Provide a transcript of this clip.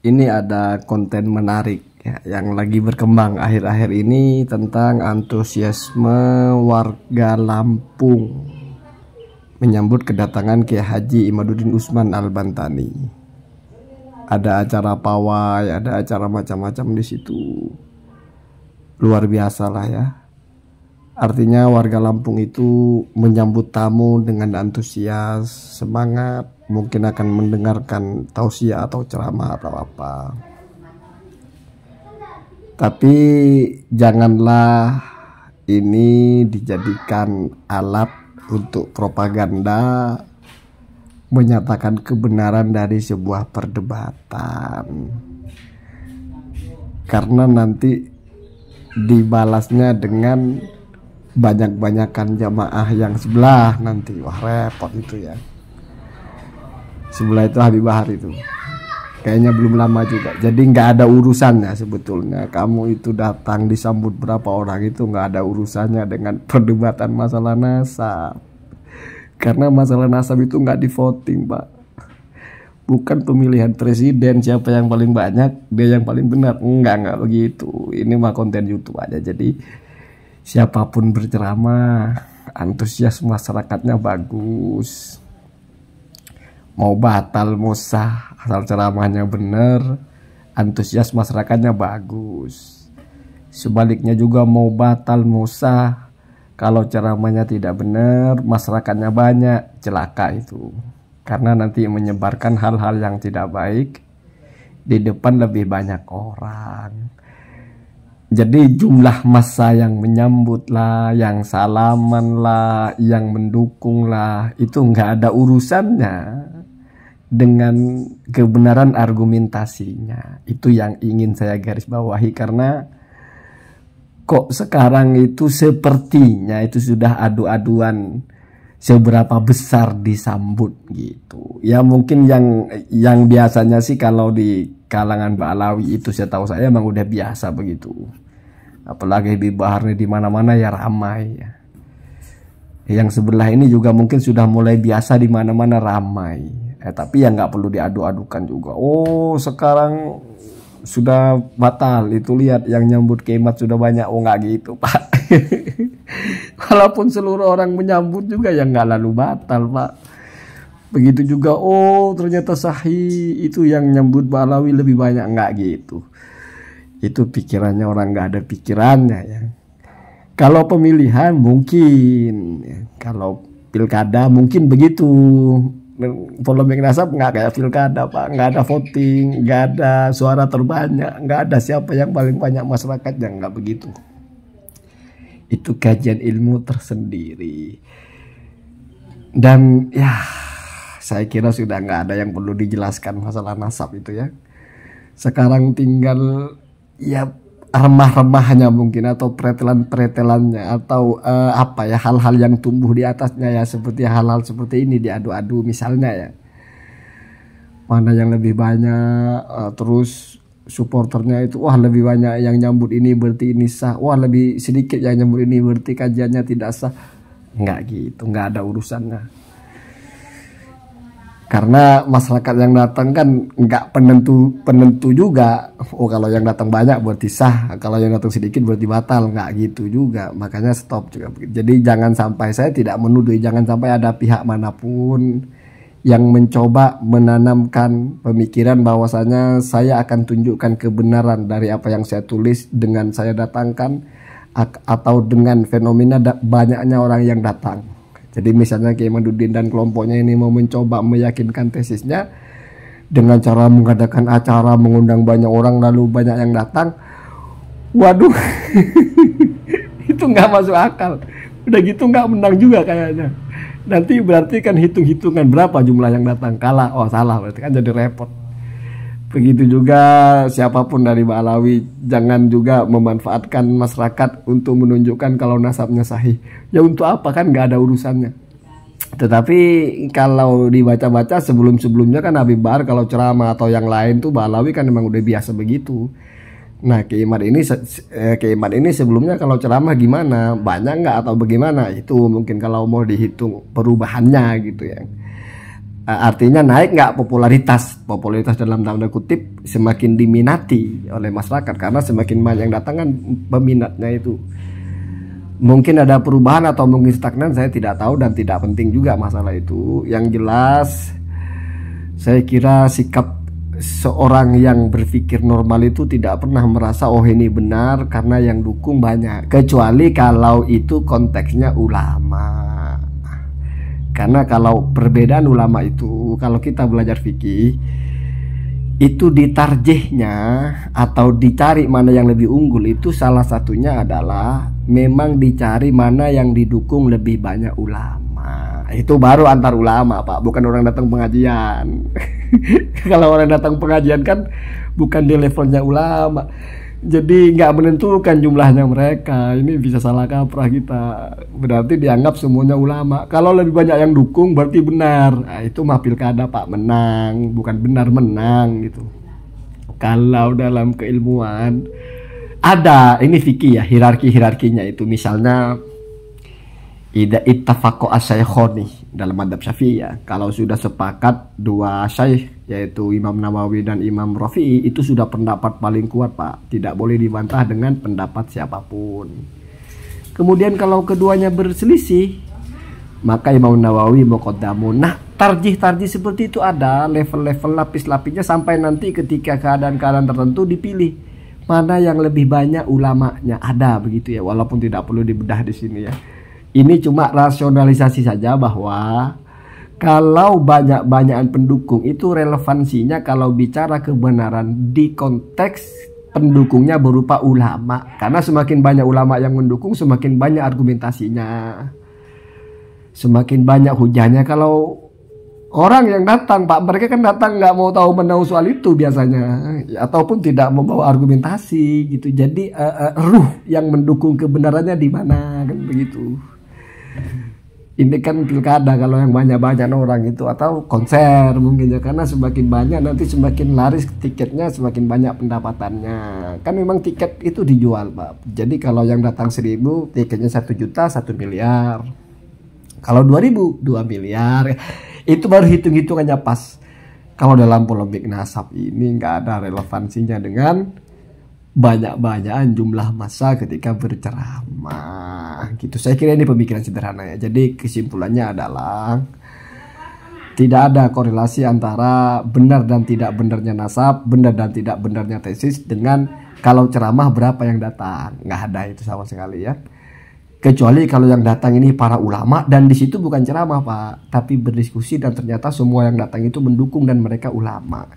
Ini ada konten menarik ya, yang lagi berkembang akhir-akhir ini tentang antusiasme warga Lampung menyambut kedatangan Kiai Haji Imaduddin Usman Al-Bantani. Ada acara pawai, ada acara macam-macam di situ. Luar biasa lah ya. Artinya warga Lampung itu menyambut tamu dengan antusias, semangat, mungkin akan mendengarkan tausiah atau ceramah atau apa. Tapi janganlah ini dijadikan alat untuk propaganda menyatakan kebenaran dari sebuah perdebatan. Karena nanti dibalasnya dengan banyak-banyakan jamaah yang sebelah nanti. Wah, repot itu ya. Sebelah itu Habib Bahar itu kayaknya belum lama juga, jadi nggak ada urusannya sebetulnya. Kamu itu datang disambut berapa orang itu nggak ada urusannya dengan perdebatan masalah nasab, karena masalah nasab itu nggak di voting, Pak. Bukan pemilihan presiden siapa yang paling banyak dia yang paling benar, enggak begitu. Ini mah konten YouTube aja. Jadi siapapun berceramah, antusias masyarakatnya bagus. Mau batal mau sah, asal ceramahnya bener, antusias masyarakatnya bagus. Sebaliknya juga mau batal mau sah, kalau ceramahnya tidak benar, masyarakatnya banyak, celaka itu. Karena nanti menyebarkan hal-hal yang tidak baik di depan lebih banyak orang. Jadi jumlah massa yang menyambut lah, yang salaman lah, yang mendukung lah, itu nggak ada urusannya dengan kebenaran argumentasinya. Itu yang ingin saya garis bawahi, karena kok sekarang itu sepertinya itu sudah adu-aduan seberapa besar disambut gitu. Ya mungkin yang biasanya sih kalau di kalangan Ba'alawi itu saya tahu saya emang udah biasa begitu. Apalagi Habib Bahar di mana-mana ya ramai ya. Yang sebelah ini juga mungkin sudah mulai biasa di mana-mana ramai. Tapi ya nggak perlu diadu-adukan juga. Oh sekarang sudah batal itu, lihat yang nyambut kemat sudah banyak. Oh nggak gitu, Pak. Walaupun seluruh orang menyambut juga yang nggak lalu batal, Pak. Begitu juga, oh ternyata sahih itu yang nyambut Ba'alawi lebih banyak, nggak gitu. Itu pikirannya orang nggak ada pikirannya ya. Kalau pemilihan mungkin ya. Kalau pilkada mungkin begitu. Polemik nasab nggak kayak pilkada, Pak. Nggak ada voting, nggak ada suara terbanyak, nggak ada siapa yang paling banyak masyarakatnya, nggak begitu. Itu kajian ilmu tersendiri. Dan ya saya kira sudah nggak ada yang perlu dijelaskan masalah nasab itu ya. Sekarang tinggal ya remah-remahnya mungkin, atau pretelan-pretelannya, atau apa ya, hal-hal yang tumbuh di atasnya ya, seperti hal-hal seperti ini diadu-adu misalnya ya. Mana yang lebih banyak, terus supporternya itu wah lebih banyak yang nyambut ini berarti ini sah, wah lebih sedikit yang nyambut ini berarti kajiannya tidak sah. Nggak gitu, nggak ada urusannya. Karena masyarakat yang datang kan nggak penentu juga. Oh kalau yang datang banyak berarti sah, kalau yang datang sedikit berarti batal, nggak gitu juga. Makanya stop juga. Jadi jangan sampai, saya tidak menuduh, jangan sampai ada pihak manapun yang mencoba menanamkan pemikiran bahwasanya saya akan tunjukkan kebenaran dari apa yang saya tulis dengan saya datangkan, atau dengan fenomena banyaknya orang yang datang. Jadi misalnya Kiai Imaduddin dan kelompoknya ini mau mencoba meyakinkan tesisnya dengan cara mengadakan acara, mengundang banyak orang lalu banyak yang datang. Waduh, itu nggak masuk akal. Udah gitu nggak menang juga kayaknya. Nanti berarti kan hitung-hitungan berapa jumlah yang datang, kalah. Oh salah, berarti kan jadi repot. Begitu juga siapapun dari Ba'alawi, jangan juga memanfaatkan masyarakat untuk menunjukkan kalau nasabnya sahih. Ya untuk apa, kan nggak ada urusannya. Tetapi kalau dibaca-baca sebelum-sebelumnya kan Habib Bahar kalau ceramah atau yang lain tuh Ba'alawi kan memang udah biasa begitu. Nah Kiai Imad ini sebelumnya kalau ceramah gimana, banyak nggak atau bagaimana, itu mungkin kalau mau dihitung perubahannya gitu ya. Artinya naik nggak popularitas dalam tanda kutip semakin diminati oleh masyarakat, karena semakin banyak yang datang kan peminatnya itu. Mungkin ada perubahan atau mungkin stagnan, saya tidak tahu dan tidak penting juga masalah itu. Yang jelas saya kira sikap seorang yang berpikir normal itu tidak pernah merasa oh ini benar karena yang dukung banyak, kecuali kalau itu konteksnya ulama. Karena kalau perbedaan ulama itu, kalau kita belajar fikih itu ditarjihnya atau dicari mana yang lebih unggul, itu salah satunya adalah memang dicari mana yang didukung lebih banyak ulama. Itu baru antar ulama, Pak, bukan orang datang pengajian. Kalau orang datang pengajian kan bukan di levelnya ulama, jadi nggak menentukan jumlahnya mereka. Ini bisa salah kaprah kita, berarti dianggap semuanya ulama. Kalau lebih banyak yang dukung berarti benar. Nah, itu mah pilkada, Pak, menang, bukan benar menang gitu. Kalau dalam keilmuan ada, ini fikih ya, hierarkinya itu. Misalnya ida ittafaqo asy-syaikhoni dalam madzhab Syafi'i ya. Kalau sudah sepakat dua syekh yaitu Imam Nawawi dan Imam Rafi'i, itu sudah pendapat paling kuat, Pak. Tidak boleh dibantah dengan pendapat siapapun. Kemudian kalau keduanya berselisih, maka Imam Nawawi muqaddamun. Nah, tarjih seperti itu ada level-level lapis-lapisnya sampai nanti ketika keadaan-keadaan tertentu dipilih mana yang lebih banyak ulamanya. Ada begitu ya, walaupun tidak perlu dibedah di sini ya. Ini cuma rasionalisasi saja bahwa kalau banyak-banyakan pendukung itu relevansinya kalau bicara kebenaran di konteks pendukungnya berupa ulama. Karena semakin banyak ulama yang mendukung, semakin banyak argumentasinya, semakin banyak hujahnya. Kalau orang yang datang, Pak, mereka kan datang nggak mau tahu menahu soal itu biasanya ya, ataupun tidak membawa argumentasi gitu. Jadi ruh yang mendukung kebenarannya di mana, kan begitu. Ini kan pilkada, kalau yang banyak-banyak orang itu, atau konser mungkin ya, karena semakin banyak nanti semakin laris tiketnya, semakin banyak pendapatannya. Kan memang tiket itu dijual, Pak. Jadi kalau yang datang 1000, tiketnya 1 juta, 1 miliar. Kalau 2000, 2 miliar. Itu baru hitung-hitungannya pas. Kalau dalam polemik nasab ini nggak ada relevansinya dengan banyak-banyakan jumlah massa ketika berceramah gitu. Saya kira ini pemikiran sederhana ya. Jadi kesimpulannya adalah tidak ada korelasi antara benar dan tidak benarnya nasab, benar dan tidak benarnya tesis dengan kalau ceramah berapa yang datang. Nggak ada itu sama sekali ya. Kecuali kalau yang datang ini para ulama dan di situ bukan ceramah, Pak, tapi berdiskusi dan ternyata semua yang datang itu mendukung dan mereka ulama.